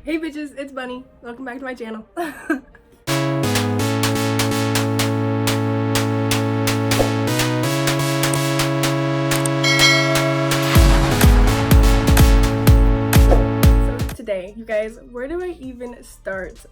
Hey bitches, it's Bunny. Welcome back to my channel. So today, you guys, where do I even start?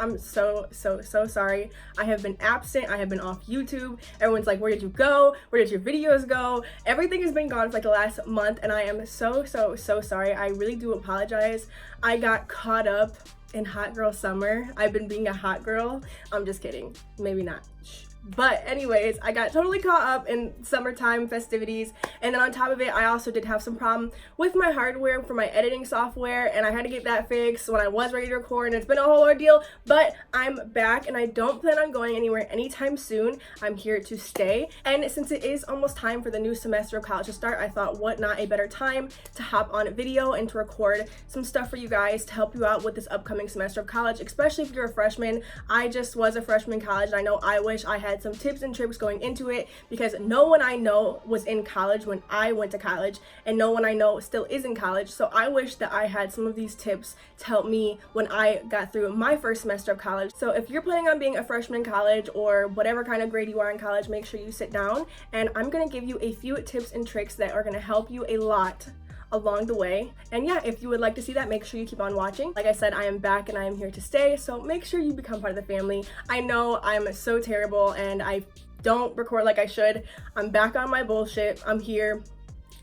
I'm so sorry. I have been absent. I have been off YouTube. Everyone's like, where did you go? Where did your videos go? Everything has been gone for like the last month, and I am so sorry. I really do apologize. I got caught up in hot girl summer. I've been being a hot girl. I'm just kidding. Maybe not. Shh. But anyways, I got totally caught up in summertime festivities, and then on top of it, I also did have some problem with my hardware for my editing software, and I had to get that fixed when I was ready to record, and it's been a whole ordeal. But I'm back, and I don't plan on going anywhere anytime soon. I'm here to stay, and since it is almost time for the new semester of college to start, I thought what not a better time to hop on a video and to record some stuff for you guys to help you out with this upcoming semester of college, especially if you're a freshman. I just was a freshman in college, and I know I wish I had some tips and tricks going into it, because no one I know was in college when I went to college, and no one I know still is in college. So I wish that I had some of these tips to help me when I got through my first semester of college. So if you're planning on being a freshman in college, or whatever kind of grade you are in college, make sure you sit down, and I'm gonna give you a few tips and tricks that are gonna help you a lot along the way. And yeah, if you would like to see that, make sure you keep on watching. Like I said, I am back and I am here to stay, so make sure you become part of the family. I know I'm so terrible and I don't record like I should. I'm back on my bullshit. I'm here.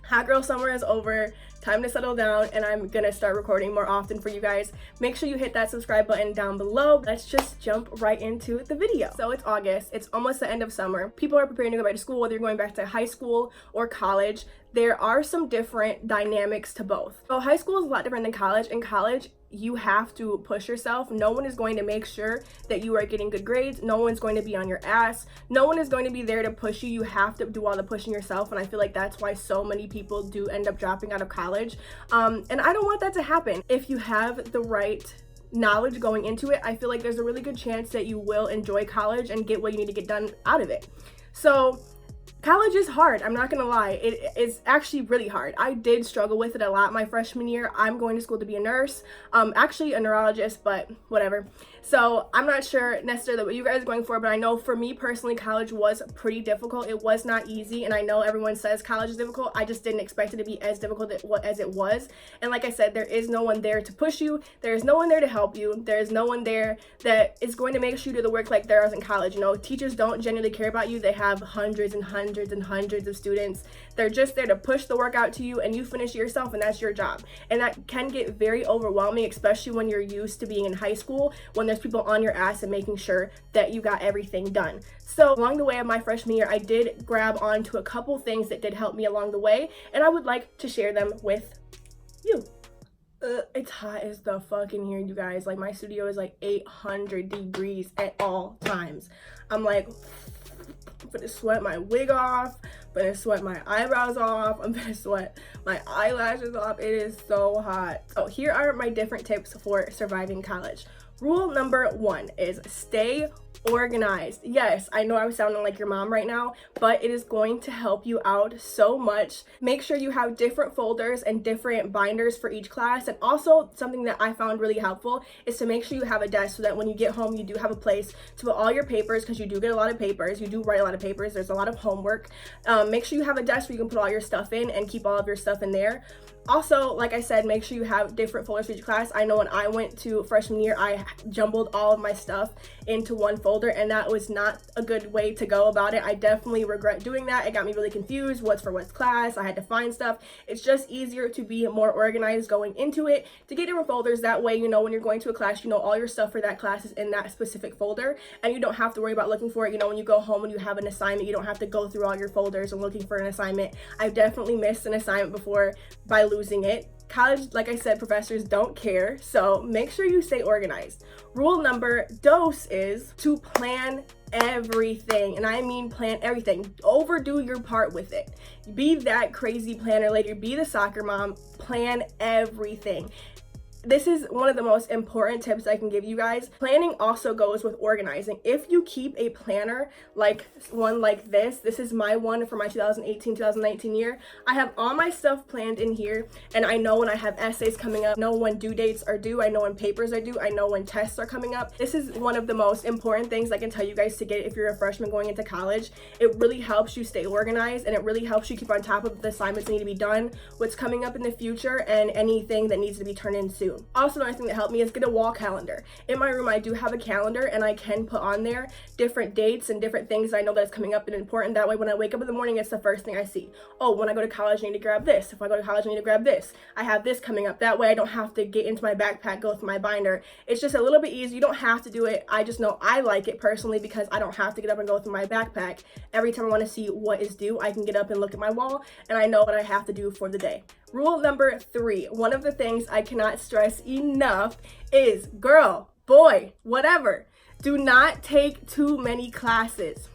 Hot girl summer is over. Time to settle down, and I'm gonna start recording more often for you guys. Make sure you hit that subscribe button down below. Let's just jump right into the video. So it's August, it's almost the end of summer. People are preparing to go back to school, whether you're going back to high school or college. There are some different dynamics to both. So high school is a lot different than college. In college, you have to push yourself. No one is going to make sure that you are getting good grades. No one's going to be on your ass. No one is going to be there to push you. You have to do all the pushing yourself, and I feel like that's why so many people do end up dropping out of college. And I don't want that to happen. If you have the right knowledge going into it, I feel like there's a really good chance that you will enjoy college and get what you need to get done out of it. So college is hard, I'm not gonna lie. It is actually really hard. I did struggle with it a lot my freshman year. I'm going to school to be a nurse, actually a neurologist, but whatever. So I'm not sure necessarily what you guys are going for, but I know for me personally, college was pretty difficult. It was not easy, and I know everyone says college is difficult. I just didn't expect it to be as difficult as it was. And like I said, there is no one there to push you. There is no one there to help you. There is no one there that is going to make sure you do the work like there is in college. You know, teachers don't genuinely care about you. They have hundreds and hundreds of students. They're just there to push the work out to you, and you finish yourself, and that's your job. And that can get very overwhelming, especially when you're used to being in high school, when there's people on your ass and making sure that you got everything done. So along the way of my freshman year, I did grab onto a couple things that did help me along the way, and I would like to share them with you. It's hot as the fuck in here, you guys. Like, my studio is like 800 degrees at all times. I'm like, I'm gonna sweat my wig off, I'm gonna sweat my eyebrows off, I'm gonna sweat my eyelashes off. It is so hot. So here are my different tips for surviving college. Rule number 1 is stay organized. Yes, I know I'm sounding like your mom right now, but it is going to help you out so much. Make sure you have different folders and different binders for each class. And also, something that I found really helpful is to make sure you have a desk so that when you get home, you do have a place to put all your papers, because you do get a lot of papers. You do write a lot of papers. There's a lot of homework. Make sure you have a desk where you can put all your stuff in and keep all of your stuff in there. Also, like I said, make sure you have different folders for each class. I know when I went to freshman year, I jumbled all of my stuff into one folder, and that was not a good way to go about it. I definitely regret doing that. It got me really confused. What's for what class? I had to find stuff. It's just easier to be more organized going into it, to get different folders. That way, you know, when you're going to a class, you know all your stuff for that class is in that specific folder, and you don't have to worry about looking for it. You know, when you go home and you have an assignment, you don't have to go through all your folders and looking for an assignment. I've definitely missed an assignment before by losing it. College, like I said, professors don't care, so make sure you stay organized. Rule number 2 is to plan everything, and I mean plan everything. Overdo your part with it. Be that crazy planner lady, be the soccer mom, plan everything. This is one of the most important tips I can give you guys. Planning also goes with organizing. If you keep a planner like one like this is my one for my 2018-2019 year. I have all my stuff planned in here, and I know when I have essays coming up, know when due dates are due, I know when papers are due, I know when tests are coming up. This is one of the most important things I can tell you guys to get if you're a freshman going into college. It really helps you stay organized, and it really helps you keep on top of the assignments that need to be done, what's coming up in the future, and anything that needs to be turned in soon. Also, another thing that helped me is get a wall calendar. In my room, I do have a calendar, and I can put on there different dates and different things I know that's coming up and important. That way, when I wake up in the morning, it's the first thing I see. Oh, when I go to college, I need to grab this. If I go to college, I need to grab this. I have this coming up. That way, I don't have to get into my backpack, go through my binder. It's just a little bit easier. You don't have to do it. I just know I like it personally because I don't have to get up and go through my backpack. Every time I want to see what is due, I can get up and look at my wall, and I know what I have to do for the day. Rule number 3, one of the things I cannot stress enough is, girl, boy, whatever, do not take too many classes.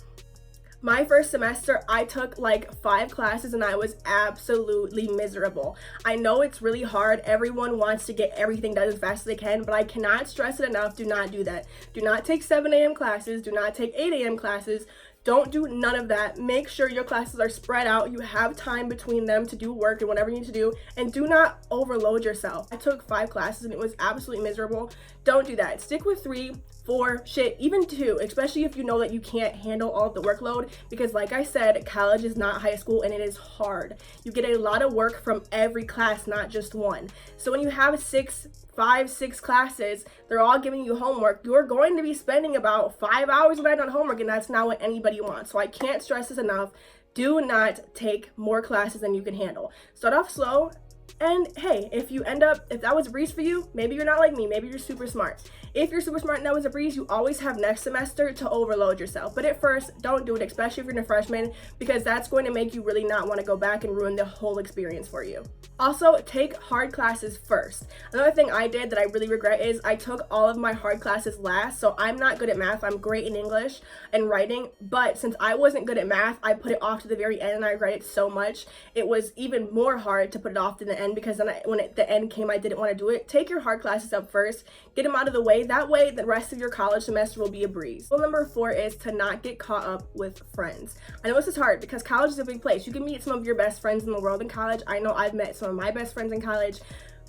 My first semester, I took like 5 classes and I was absolutely miserable. I know it's really hard. Everyone wants to get everything done as fast as they can, but I cannot stress it enough. Do not do that. Do not take 7 a.m. classes. Do not take 8 a.m. classes. Don't do none of that. Make sure your classes are spread out. You have time between them to do work and whatever you need to do, and do not overload yourself. I took 5 classes and it was absolutely miserable. Don't do that. Stick with 3, 4, shit, even 2, especially if you know that you can't handle all of the workload, because like I said, college is not high school and it is hard. You get a lot of work from every class, not just one. So when you have 5, 6 classes, they're all giving you homework, you're going to be spending about 5 hours a night on homework, and that's not what anybody wants. So I can't stress this enough. Do not take more classes than you can handle. Start off slow, and hey, if that was a breeze for you, maybe you're not like me, maybe you're super smart. If you're super smart and that was a breeze, you always have next semester to overload yourself. But at first, don't do it, especially if you're a freshman, because that's going to make you really not want to go back and ruin the whole experience for you. Also, take hard classes first. Another thing I did that I really regret is I took all of my hard classes last. So I'm not good at math. I'm great in English and writing, but since I wasn't good at math, I put it off to the very end, and I regret it so much. It was even more hard to put it off to the end, because then when the end came, I didn't want to do it. Take your hard classes up first, get them out of the way. That way, the rest of your college semester will be a breeze. Rule number 4 is to not get caught up with friends. I know this is hard because college is a big place. You can meet some of your best friends in the world in college. I know I've met some of my best friends in college.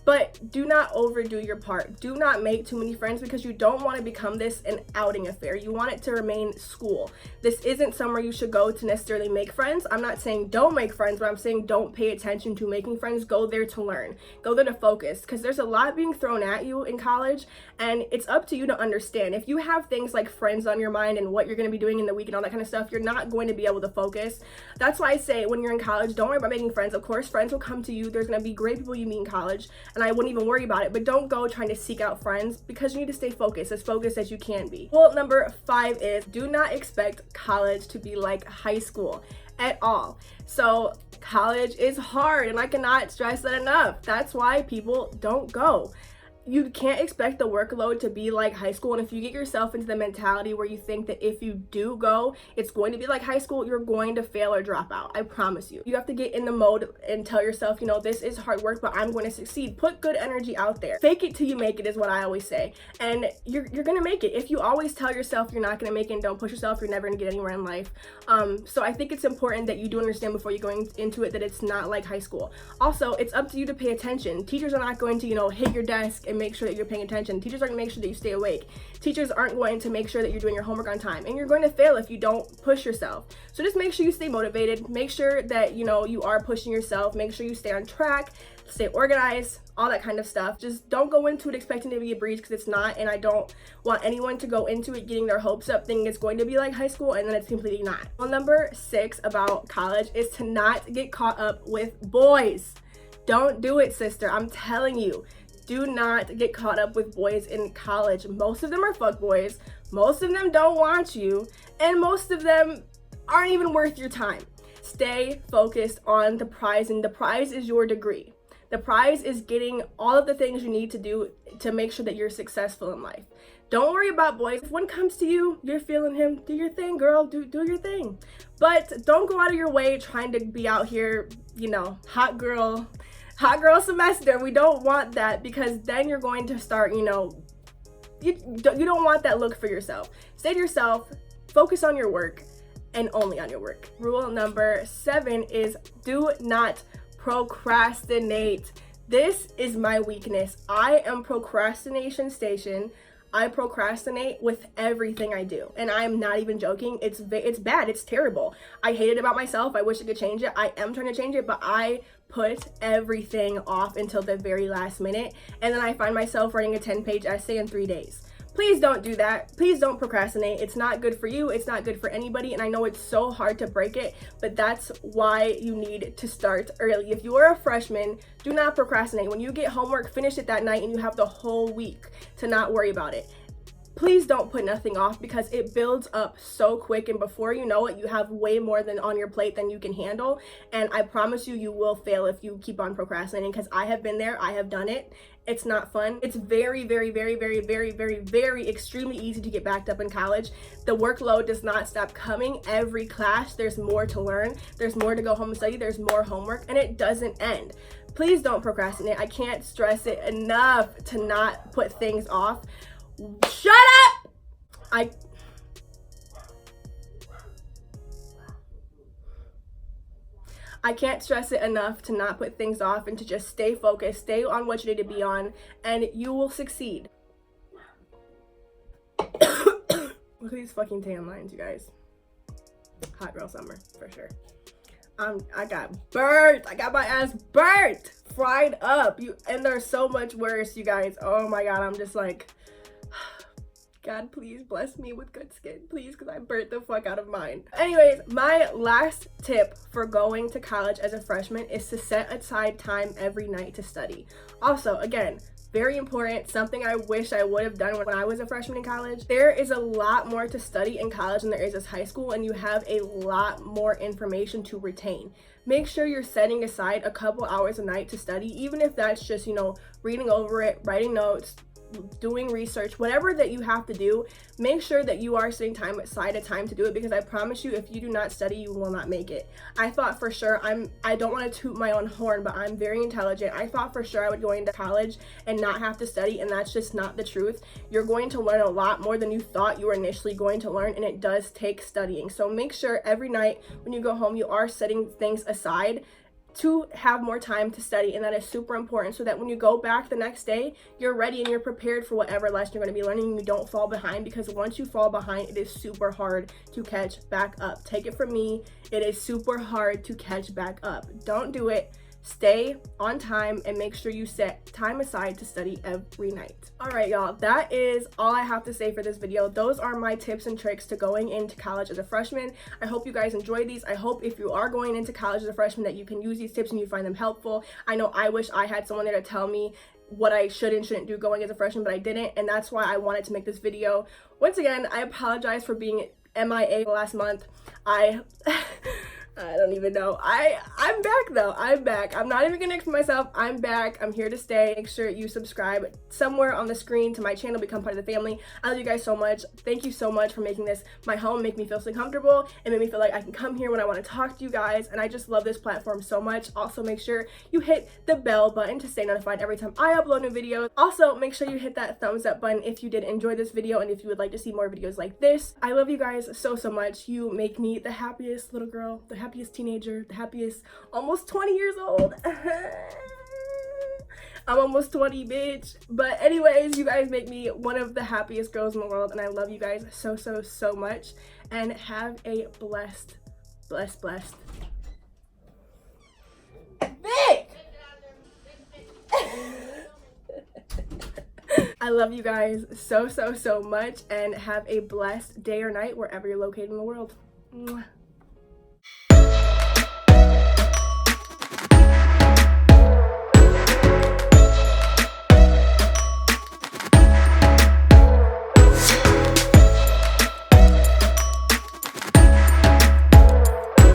But do not overdo your part. Do not make too many friends, because you don't want to become this an outing affair. You want it to remain school. This isn't somewhere you should go to necessarily make friends. I'm not saying don't make friends, but I'm saying don't pay attention to making friends. Go there to learn. Go there to focus, because there's a lot being thrown at you in college, and it's up to you to understand. If you have things like friends on your mind and what you're going to be doing in the week and all that kind of stuff, you're not going to be able to focus. That's why I say when you're in college, don't worry about making friends. Of course, friends will come to you. There's going to be great people you meet in college, and I wouldn't even worry about it, but don't go trying to seek out friends, because you need to stay focused as you can be. Rule number 5 is do not expect college to be like high school at all. So college is hard, and I cannot stress that enough. That's why people don't go. You can't expect the workload to be like high school, and if you get yourself into the mentality where you think that if you do go, it's going to be like high school, you're going to fail or drop out. I promise you. You have to get in the mode and tell yourself, you know, this is hard work, but I'm going to succeed. Put good energy out there. Fake it till you make it is what I always say, and you're gonna make it. If you always tell yourself you're not gonna make it and don't push yourself, you're never gonna get anywhere in life. So I think it's important that you do understand before you're going into it that it's not like high school. Also, it's up to you to pay attention. Teachers are not going to, you know, hit your desk and make sure that you're paying attention. Teachers are going to make sure that you stay awake. Teachers aren't going to make sure that you're doing your homework on time, and you're going to fail if you don't push yourself. So just make sure you stay motivated. Make sure that, you know, you are pushing yourself. Make sure you stay on track, stay organized, all that kind of stuff. Just don't go into it expecting it to be a breeze, because it's not, and I don't want anyone to go into it getting their hopes up thinking it's going to be like high school, and then it's completely not. Well, number 6 about college is to not get caught up with boys. Don't do it, sister. I'm telling you. Do not get caught up with boys in college. Most of them are fuckboys. Most of them don't want you. And most of them aren't even worth your time. Stay focused on the prize, and the prize is your degree. The prize is getting all of the things you need to do to make sure that you're successful in life. Don't worry about boys. If one comes to you, you're feeling him, do your thing, girl. Do your thing. But don't go out of your way trying to be out here, you know, hot girl hot girl semester. We don't want that, because then you're going to start, you don't want that look for yourself. Stay to yourself, focus on your work, and only on your work. Rule number 7 is do not procrastinate. This is my weakness. I am procrastination station. I procrastinate with everything I do, and I'm not even joking. It's bad. It's terrible. I hate it about myself. I wish I could change it. I am trying to change it, but I put everything off until the very last minute, and then I find myself writing a 10-page essay in 3 days. Please don't do that. Please don't procrastinate. It's not good for you. It's not good for anybody. And I know it's so hard to break it, but that's why you need to start early. If you are a freshman, do not procrastinate. When you get homework, finish it that night, and you have the whole week to not worry about it. Please don't put nothing off, because it builds up so quick, and before you know it, you have way more than on your plate than you can handle. And I promise you, you will fail if you keep on procrastinating, because I have been there. I have done it. It's not fun. It's very, very, very, very, very, very, very extremely easy to get backed up in college. The workload does not stop coming. Every class, there's more to learn. There's more to go home and study. There's more homework, and it doesn't end. Please don't procrastinate. I can't stress it enough to not put things off. Shut up! I can't stress it enough to not put things off and to just stay focused, stay on what you need to be on, and you will succeed. Look at these fucking tan lines, you guys. Hot girl summer, for sure. I got burnt. I got my ass burnt, fried up. And there's so much worse, you guys. Oh my God, I'm just like, God, please bless me with good skin, please, because I burnt the fuck out of mine. Anyways, my last tip for going to college as a freshman is to set aside time every night to study. Also, again, very important, something I wish I would have done when I was a freshman in college. There is a lot more to study in college than there is as high school, and you have a lot more information to retain. Make sure you're setting aside a couple hours a night to study, even if that's just, reading over it, writing notes, doing research, whatever that you have to do. Make sure that you are setting time aside to do it, because I promise you, if you do not study, you will not make it. I thought for sure, I don't want to toot my own horn, but I'm very intelligent. I thought for sure I would go into college and not have to study, and that's just not the truth. You're going to learn a lot more than you thought you were initially going to learn, and it does take studying. So make sure every night when you go home, you are setting things aside to have more time to study, and that is super important, so that when you go back the next day, you're ready and you're prepared for whatever lesson you're going to be learning, and you don't fall behind, because once you fall behind, it is super hard to catch back up. Take it from me, it is super hard to catch back up. Don't do it. Stay on time and make sure you set time aside to study every night. All right, y'all, that is all I have to say for this video. Those are my tips and tricks to going into college as a freshman. I hope you guys enjoyed these. I hope if you are going into college as a freshman that you can use these tips and you find them helpful. I know I wish I had someone there to tell me what I should and shouldn't do going as a freshman, but I didn't, and that's why I wanted to make this video. Once again, I apologize for being MIA last month. I don't even know. I'm back though. I'm back. I'm not even gonna explain myself. I'm back. I'm here to stay. Make sure you subscribe somewhere on the screen to my channel, become part of the family. I love you guys so much. Thank you so much for making this my home, make me feel so comfortable, and make me feel like I can come here when I want to talk to you guys. And I just love this platform so much. Also, make sure you hit the bell button to stay notified every time I upload new videos. Also, make sure you hit that thumbs up button if you did enjoy this video and if you would like to see more videos like this. I love you guys so much. You make me the happiest little girl, the happiest teenager, the happiest almost 20 years old. I'm almost 20, bitch. But anyways, you guys make me one of the happiest girls in the world, and I love you guys so much. And have a blessed Vic! I love you guys so much, and have a blessed day or night wherever you're located in the world. Mwah.